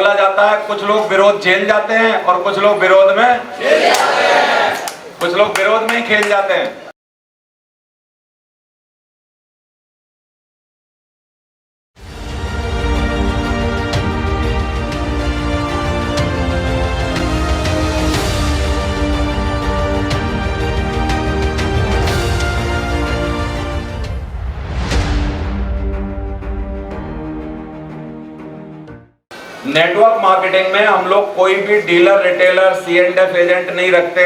बोला जाता है कुछ लोग विरोध झेल जाते हैं और कुछ लोग विरोध में खेल जाते हैं, कुछ लोग विरोध में ही खेल जाते हैं। नेटवर्क मार्केटिंग में हम लोग कोई भी डीलर, रिटेलर, C&F एजेंट नहीं रखते।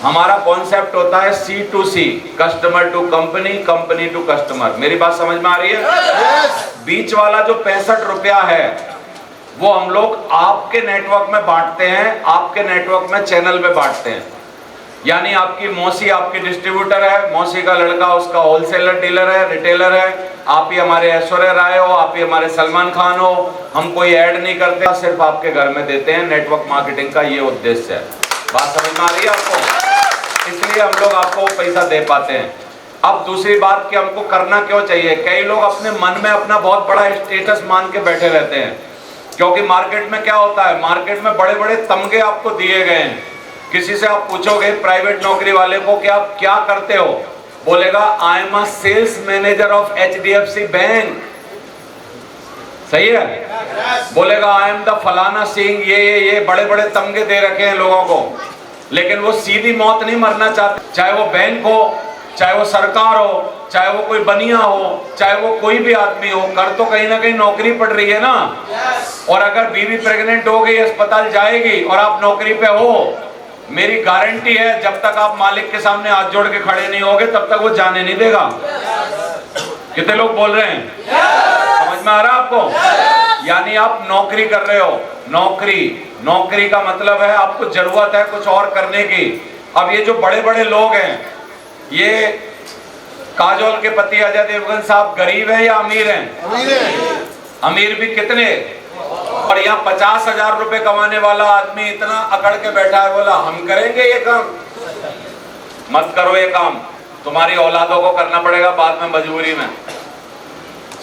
हमारा कॉन्सेप्ट होता है C2C, customer to company, company to customer. मेरी बात समझ में आ रही है? बीच वाला जो 65 रुपया है वो हम लोग आपके नेटवर्क में बांटते हैं, आपके नेटवर्क में चैनल में बांटते हैं। यानी आपकी मौसी आपकी डिस्ट्रीब्यूटर है, मौसी का लड़का उसका होलसेलर डीलर है, रिटेलर है, आप ही हमारे ऐश्वर्या राय हो, आप ही हमारे सलमान खान हो। हम कोई ऐड नहीं करते, सिर्फ आपके घर में देते हैं। नेटवर्क मार्केटिंग का ये उद्देश्य है। बात समझ में आ रही है आपको? इसलिए हम लोग आपको पैसा दे पाते हैं। अब दूसरी बात कि हमको करना क्यों चाहिए। कई लोग अपने मन में अपना बहुत बड़ा स्टेटस मान के बैठे रहते हैं, क्योंकि मार्केट में क्या होता है, मार्केट में बड़े बड़े तमगे आपको दिए गए हैं। किसी से आप पूछोगे प्राइवेट नौकरी वाले को कि आप क्या करते हो, बोलेगा I am a sales manager of HDFC bank. सही है? बोलेगा आई एम द फलाना सिंह, ये बड़े बड़े तमगे दे रखे हैं लोगों को। लेकिन वो सीधी मौत नहीं मरना चाहते, चाहे वो बैंक हो, चाहे वो सरकार हो, चाहे वो कोई बनिया हो, चाहे वो कोई भी आदमी हो, कर तो कहीं ना कहीं नौकरी पड़ रही है ना। और अगर बीवी प्रेग्नेंट हो गई, अस्पताल जाएगी और आप नौकरी पे हो, मेरी गारंटी है जब तक आप मालिक के सामने हाथ जोड़ के खड़े नहीं होगे तब तक वो जाने नहीं देगा। कितने लोग बोल रहे हैं? समझ में आ रहा है आपको? यानी आप नौकरी कर रहे हो। नौकरी का मतलब है आपको जरूरत है कुछ और करने की। अब ये जो बड़े बड़े लोग हैं, ये काजोल के पति अजय देवगन साहब गरीब हैं या अमीर हैं? अमीर भी कितने, और यहाँ 50,000 रुपए कमाने वाला आदमी इतना अकड़ के बैठा है, बोला हम करेंगे ये काम। मत करो ये काम, तुम्हारी औलादों को करना पड़ेगा बाद में मजबूरी में।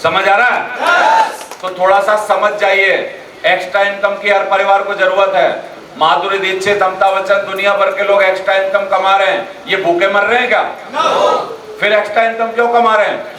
समझ आ रहा है? तो थोड़ा सा समझ जाइए, एक्स्ट्रा इनकम की हर परिवार को जरूरत है। माधुरी दीक्षित, अमिताभ बच्चन, दुनिया भर के लोग एक्स्ट्रा इनकम कमा रहे हैं। ये भूखे मर रहे हैं क्या? फिर एक्स्ट्रा इनकम क्यों कमा रहे हैं?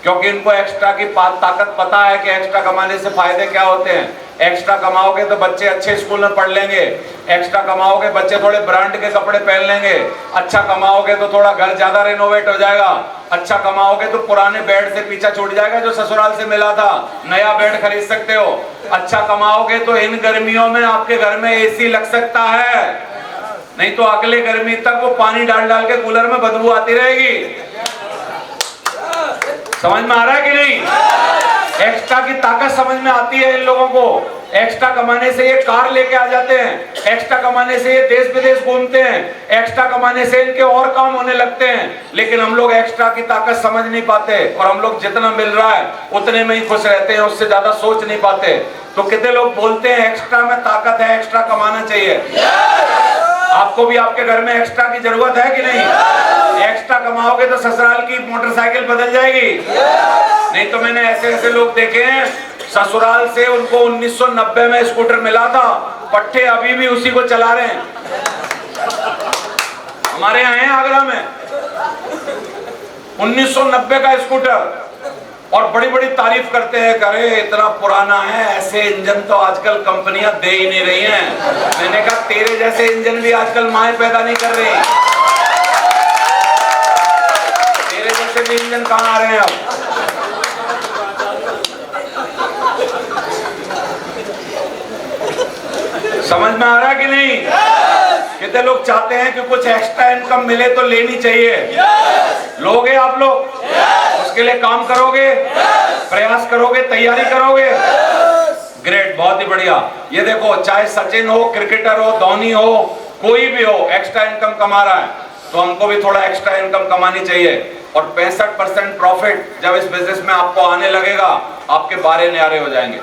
क्योंकि इनको एक्स्ट्रा की ताकत पता है कि एक्स्ट्रा कमाने से फायदे क्या होते हैं। एक्स्ट्रा कमाओगे तो बच्चे अच्छे स्कूल में पढ़ लेंगे, एक्स्ट्रा कमाओगे बच्चे थोड़े ब्रांड के कपड़े पहन लेंगे, अच्छा कमाओगे तो थोड़ा घर ज्यादा रेनोवेट हो जाएगा, अच्छा कमाओगे तो पुराने बेड से पीछा छूट जाएगा जो ससुराल से मिला था, नया बेड खरीद सकते हो। अच्छा कमाओगे तो इन गर्मियों में आपके घर में AC लग सकता है, नहीं तो अगले गर्मी तक वो पानी डाल डाल के कूलर में बदबू आती रहेगी। समझ में आ रहा है कि नहीं? एक्स्ट्रा की ताकत समझ में आती है इन लोगों को। एक्स्ट्रा कमाने से ये कार लेके आ जाते हैं, एक्स्ट्रा कमाने से ये देश विदेश घूमते हैं, एक्स्ट्रा कमाने से इनके और काम होने लगते हैं। लेकिन हम लोग एक्स्ट्रा की ताकत समझ नहीं पाते, और हम लोग जितना मिल रहा है उतने में ही खुश रहते हैं, उससे ज्यादा सोच नहीं पाते। तो कितने लोग बोलते हैं एक्स्ट्रा में ताकत है, एक्स्ट्रा कमाना चाहिए। आपको भी आपके घर में एक्स्ट्रा की जरूरत है कि नहीं? एक्स्ट्रा कमाओगे तो ससुराल की मोटरसाइकिल बदल जाएगी। नहीं तो मैंने ऐसे लोग देखे हैं, ससुराल से उनको 1990 में स्कूटर मिला था, पट्टे अभी भी उसी को चला रहे हैं। हमारे यहाँ है आगरा में 1990 का स्कूटर, और बड़ी बड़ी तारीफ करते हैं, करे इतना पुराना है, ऐसे इंजन तो आजकल कंपनियां दे ही नहीं रही हैं। मैंने कहा तेरे जैसे इंजन भी आजकल माएं पैदा नहीं कर रही, तेरे जैसे भी इंजन कहां आ रहे हैं अब? समझ में आ रहा है कि नहीं? कितने लोग चाहते हैं कि कुछ एक्स्ट्रा इनकम मिले तो लेनी चाहिए। लोगे आप लोग? उसके लिए काम करोगे, प्रयास करोगे, तैयारी करोगे? ग्रेट, बहुत ही बढ़िया। ये देखो, चाहे सचिन हो, क्रिकेटर हो, धोनी हो, कोई भी हो, एक्स्ट्रा इनकम कमा रहा है, तो हमको भी थोड़ा एक्स्ट्रा इनकम कमानी चाहिए। और 65% प्रॉफिट जब इस बिजनेस में आपको आने लगेगा, आपके बारे न्यारे हो जाएंगे।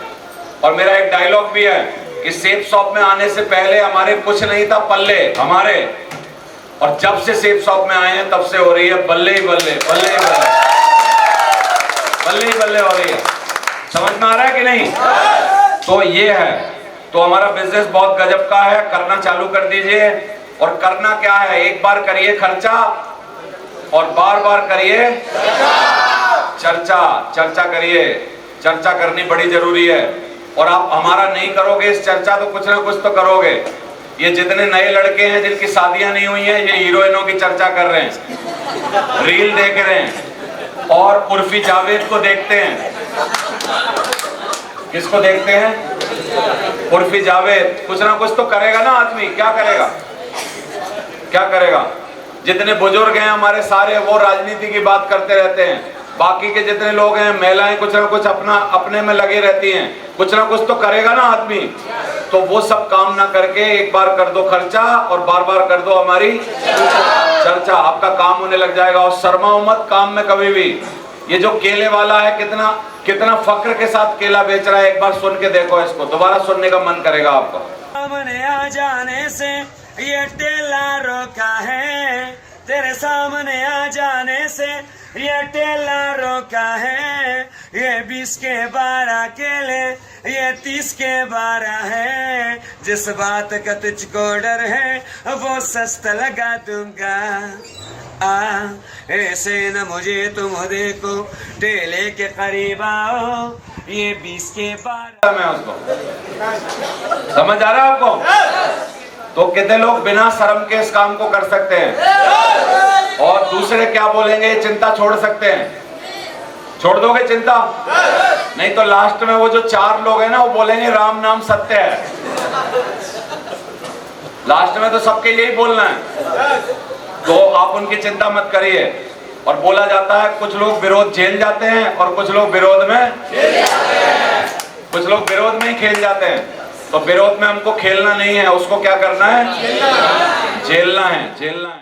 और मेरा एक डायलॉग भी है कि सेफ शॉप में आने से पहले हमारे कुछ नहीं था पल्ले हमारे, और जब से सेफ शॉप में आए हैं तब से हो रही है बल्ले ही बल्ले, बल्ले ही बल्ले, बल्ले ही बल्ले हो रही है। समझ में आ रहा है कि नहीं? तो ये है तो हमारा बिजनेस बहुत गजब का है, करना चालू कर दीजिए। और करना क्या है, एक बार करिए खर्चा और बार बार करिए चर्चा। चर्चा करिए, चर्चा करनी बड़ी जरूरी है। और आप हमारा नहीं करोगे इस चर्चा तो कुछ ना कुछ तो करोगे। ये जितने नए लड़के हैं जिनकी शादियां नहीं हुई हैं, ये हीरोइनों की चर्चा कर रहे हैं, रील देख रहे हैं और उर्फी जावेद को देखते हैं। किसको देखते हैं? उर्फी जावेद। कुछ ना कुछ तो करेगा ना आदमी, क्या करेगा, क्या करेगा? जितने बुजुर्ग हैं हमारे सारे, वो राजनीति की बात करते रहते हैं। बाकी के जितने लोग हैं, महिलाएं कुछ ना कुछ अपने में लगे रहती हैं। कुछ ना कुछ तो करेगा ना आदमी। तो वो सब काम ना करके एक बार कर दो खर्चा और बार बार कर दो हमारी चर्चा, आपका काम होने लग जाएगा। और शर्माओ मत काम में कभी भी। ये जो केले वाला है, कितना कितना फक्र के साथ केला बेच रहा है, एक बार सुन के देखो इसको, दोबारा सुनने का मन करेगा आपको। सामने आ जाने से ये ठेला रोका है, तेरे सामने आ जाने से ये ठेला रोका है। ये 20 के 12 केले, ये 30 के 12 है। जिस बात का तुझको डर है वो सस्ता लगा दूंगा। ऐसे न मुझे तुम देखो, ठेले के करीब आओ, ये 20 के 12। मैं उसको समझ आ रहा है आपको? तो कितने लोग बिना शर्म के इस काम को कर सकते हैं? और दूसरे क्या बोलेंगे, चिंता छोड़ सकते हैं? छोड़ दोगे चिंता? नहीं तो लास्ट में वो जो 4 लोग हैं ना, वो बोलेंगे राम नाम सत्य है। लास्ट में तो सबके यही बोलना है। तो आप उनकी चिंता मत करिए। और बोला जाता है कुछ लोग विरोध झेल जाते हैं और कुछ लोग विरोध में कुछ लोग विरोध में ही खेल जाते हैं। तो विरोध में हमको खेलना नहीं है, उसको क्या करना है? झेलना है, झेलना है।